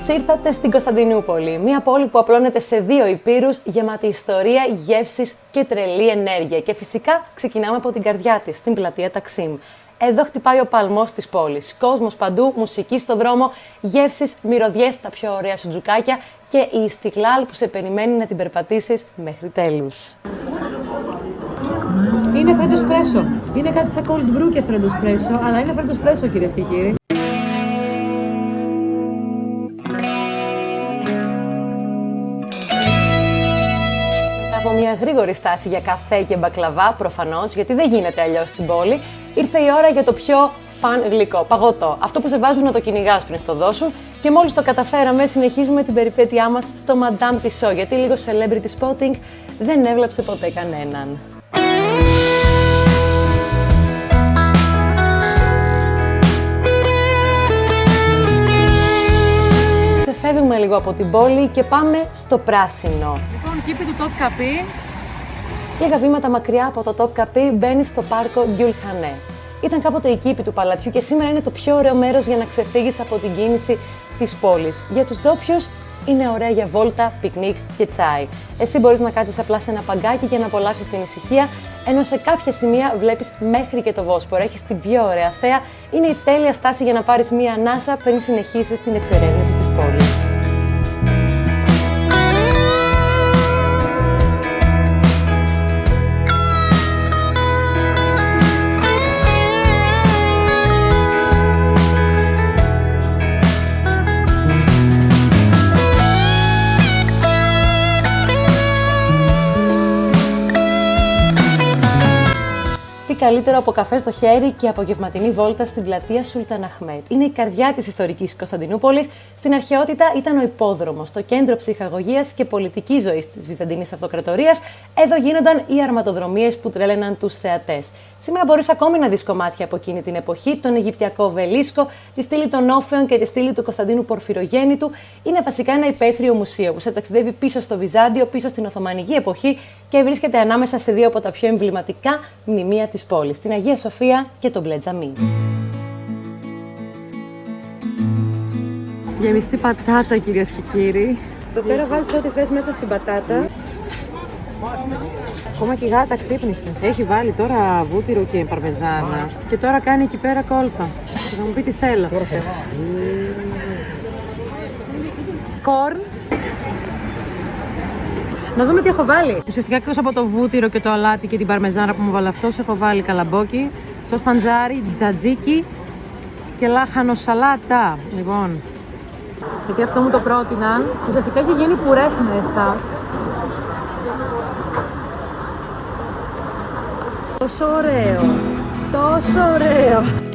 Καλώς ήρθατε στην Κωνσταντινούπολη, μια πόλη που απλώνεται σε δύο ηπείρους, γεμάτη ιστορία, γεύσεις και τρελή ενέργεια. Και φυσικά ξεκινάμε από την καρδιά της, την πλατεία Ταξίμ. Εδώ χτυπάει ο παλμός της πόλης. Κόσμος παντού, μουσική στον δρόμο, γεύσεις, μυρωδιές, τα πιο ωραία σουτζουκάκια και η Ιστικλάλ που σε περιμένει να την περπατήσεις μέχρι τέλους. Είναι φρέντο σπρέσο. Είναι κάτι σαν cold brew και φρέντο σπρέσο, αλλά είναι φρέντο σπρέσο, κυρίες και κύριοι. Από μια γρήγορη στάση για καφέ και μπακλαβά, προφανώς, γιατί δεν γίνεται αλλιώς στην πόλη, ήρθε η ώρα για το πιο φαν γλυκό, παγωτό. Αυτό που σε βάζουν να το κυνηγάς πριν στο δώσουν. Και μόλις το καταφέραμε, συνεχίζουμε την περιπέτειά μας στο Madame Tissot, γιατί λίγο celebrity spotting δεν έβλαψε ποτέ κανέναν. Φεύγουμε λίγο από την πόλη και πάμε στο πράσινο. Λοιπόν, κήπη του Topkapi. Λίγα βήματα μακριά από το Topkapi μπαίνει στο πάρκο Γκιουλχανέ. Ήταν κάποτε η κήπη του παλατιού και σήμερα είναι το πιο ωραίο μέρος για να ξεφύγεις από την κίνηση της πόλης. Για τους ντόπιους είναι ωραία για βόλτα, πικνίκ και τσάι. Εσύ μπορείς να κάτσεις απλά σε ένα παγκάκι και να απολαύσεις την ησυχία, ενώ σε κάποια σημεία βλέπεις μέχρι και το Βόσπορο. Έχεις την πιο ωραία θέα. Είναι η τέλεια στάση για να πάρεις μία ανάσα πριν συνεχίσεις την εξερεύνηση της πόλης. Καλύτερο από καφέ στο χέρι και απογευματινή βόλτα στην πλατεία Σουλτάν Αχμέτ. Είναι η καρδιά της ιστορικής Κωνσταντινούπολης. Στην αρχαιότητα ήταν ο υπόδρομος, το κέντρο ψυχαγωγίας και πολιτικής ζωής της Βυζαντινής Αυτοκρατορίας. Εδώ γίνονταν οι αρματοδρομίες που τρέλαιναν τους θεατές. Σήμερα μπορείς ακόμη να δεις κομμάτια από εκείνη την εποχή, τον Αιγυπτιακό Βελίσκο, τη στήλη των Όφεων και τη στήλη του Κωνσταντίνου Πορφυρογέννητου. Είναι βασικά ένα υπαίθριο μουσείο που σε ταξιδεύει πίσω στο Βυζάντιο, πίσω στην Οθωμανική εποχή και βρίσκεται ανάμεσα σε δύο από τα πιο εμβληματικά μνημεία της πόλης, την Αγία Σοφία και τον Μπλε Τζαμί. Γεμιστή πατάτα, κυρίες και κύριοι. Εδώ πέρα βάζεις ό,τι θες μέσα στην πατάτα. Ακόμα και η γάτα ξύπνησε. Έχει βάλει τώρα βούτυρο και παρμεζάνα. Και τώρα κάνει εκεί πέρα κόλπα. Και θα μου πει τι θέλω. Κορν. Να δούμε τι έχω βάλει. Ουσιαστικά εκτός από το βούτυρο και το αλάτι και την παρμεζάνα που μου βάλει αυτός, έχω βάλει καλαμπόκι, σος παντζάρι, τζατζίκι και λάχανο σαλάτα. Λοιπόν, γιατί αυτό μου το πρότειναν. Ουσιαστικά έχει γίνει πουρές μέσα. Τόσο ωραίο. Τόσο ωραίο.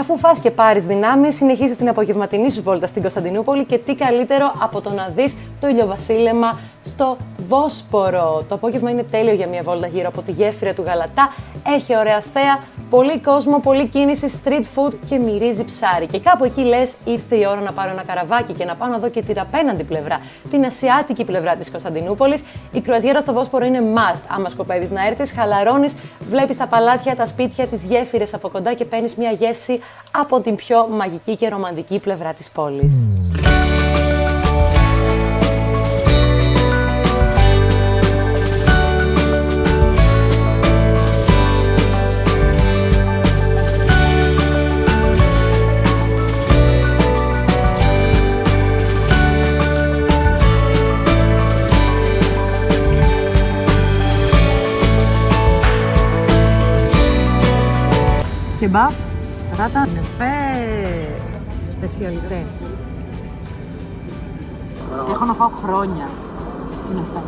Αφού φας και πάρεις δυνάμεις, συνεχίζεις την απογευματινή σου βόλτα στην Κωνσταντινούπολη και τι καλύτερο από το να δεις το ηλιοβασίλεμα στο Βόσπορο. Το απόγευμα είναι τέλειο για μια βόλτα γύρω από τη γέφυρα του Γαλατά. Έχει ωραία θέα, πολύ κόσμο, πολλή κίνηση, street food και μυρίζει ψάρι. Και κάπου εκεί λες, ήρθε η ώρα να πάρω ένα καραβάκι και να πάω να δω και την απέναντι πλευρά, την ασιάτικη πλευρά της Κωνσταντινούπολης. Η κρουαζιέρα στο Βόσπορο είναι must. Άμα σκοπεύεις να έρθεις, χαλαρώνεις, βλέπεις τα παλάτια, τα σπίτια, τις γέφυρες από κοντά και παίρνεις μια γεύση από την πιο μαγική και ρομαντική πλευρά της πόλης. Κεμπάπ, πατάτα, νεφέ, σπεσιαλιτέ. Έχω να φάω χρόνια. Νεφέ.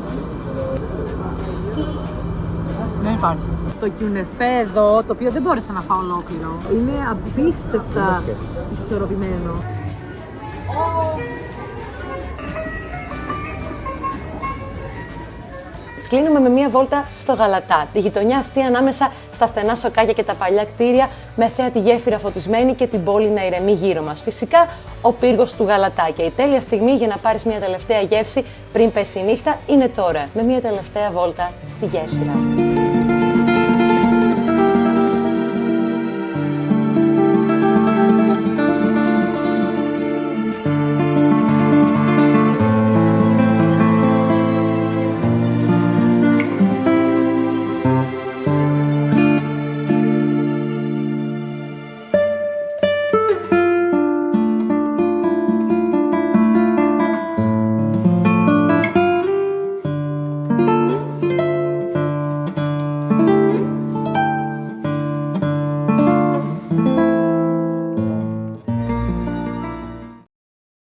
Δεν υπάρχει. Το κιουνεφέ εδώ, το οποίο δεν μπόρεσα να φάω ολόκληρο, είναι απίστευτα ισορροπημένο. Κλείνουμε με μία βόλτα στο Γαλατά, τη γειτονιά αυτή ανάμεσα στα στενά σοκάκια και τα παλιά κτίρια, με θέα τη γέφυρα φωτισμένη και την πόλη να ηρεμεί γύρω μας. Φυσικά, ο πύργος του Γαλατά και η τέλεια στιγμή για να πάρεις μία τελευταία γεύση πριν πέσει η νύχτα είναι τώρα, με μία τελευταία βόλτα στη γέφυρα.